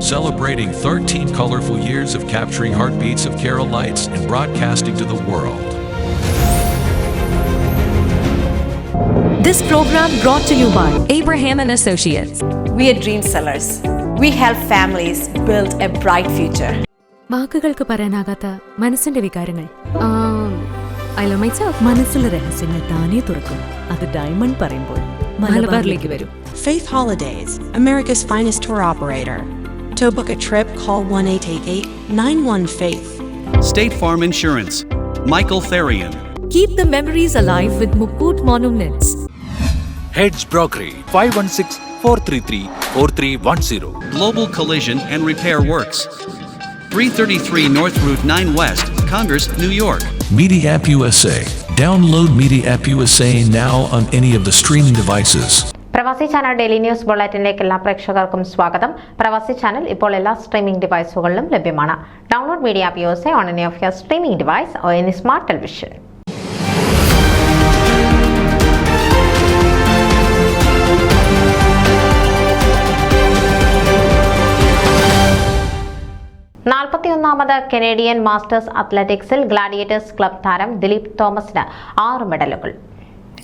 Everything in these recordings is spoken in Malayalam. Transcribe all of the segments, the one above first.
celebrating 13 colorful years of capturing heartbeats of Kerala lights and broadcasting to the world. This program brought to you by Abraham and Associates. We are dream sellers. We help families build a bright future. വാക്കുകൾക്ക് പറയാനാകാത്ത മനസ്സിന്റെ വികാരങ്ങൾ. I love myself. മനസ്സിലെ രഹസ്യങ്ങൾ താനേ തുറക്കും. അത് ഡയമണ്ട് പറയുമ്പോൾ മലബാറിലേക്ക് വരും. Faith Holidays, America's finest tour operator. To book a trip, call 1-888-91-FAITH. State Farm Insurance, Michael Therian. Keep the memories alive with Mukut Monuments. Heads Brokery 516-433-4310. Global Collision and Repair Works, 333 North Route 9 West, Congress, New York. Media App USA. Download Media App USA now on any of the streaming devices. പ്രവാസി ചാനൽ ഡെയിലി ന്യൂസ് ബുള്ളറ്റിനിലേക്ക് എല്ലാ പ്രേക്ഷകർക്കും സ്വാഗതം. പ്രവാസി ചാനൽ ഇപ്പോൾ എല്ലാ സ്ട്രീമിംഗ് ഡിവൈസുകളിലും ലഭ്യമാണ്. Download media app USA on any of your streaming device or any smart television. നാൽപ്പത്തിയൊന്നാമത് കനേഡിയൻ മാസ്റ്റേഴ്സ് അത്ലറ്റിക്സിൽ ഗ്ലാഡിയേറ്റേഴ്സ് ക്ലബ് താരം ദിലീപ് തോമസിന് 6 മെഡലുകൾ.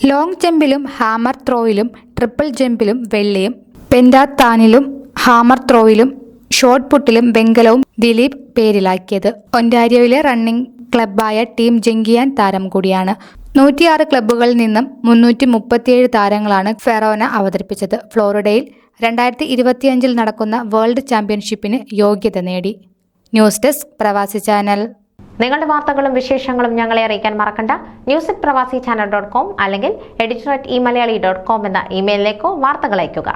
ലോങ് ജമ്പിലും ഹാമർ ത്രോയിലും ട്രിപ്പിൾ ജമ്പിലും വെള്ളിയും, പെൻറ്റാത്താനിലും ഹാമർ ത്രോയിലും ഷോട്ട് പുട്ടിലും വെങ്കലവും ദിലീപ് പേരിലാക്കിയത്. ഒൻറ്റാരിയോയിലെ റണ്ണിംഗ് ക്ലബ്ബായ ടീം ജംഗിയാൻ താരം കൂടിയാണ്. 106 ക്ലബ്ബുകളിൽ നിന്നും 337 താരങ്ങളാണ് ഫെറോന അവതരിപ്പിച്ചത്. ഫ്ലോറിഡയിൽ 2025 നടക്കുന്ന വേൾഡ് ചാമ്പ്യൻഷിപ്പിന് യോഗ്യത നേടി. ന്യൂസ് ഡെസ്ക് പ്രവാസി ചാനൽ. നിങ്ങളുടെ വാർത്തകളും വിശേഷങ്ങളും ഞങ്ങളെ അറിയിക്കാൻ മറക്കണ്ട. news@pravasichannel.com അല്ലെങ്കിൽ editor@eMalayali.com എന്ന ഇമെയിലിലേക്കോ വാർത്തകൾ അയയ്ക്കുക.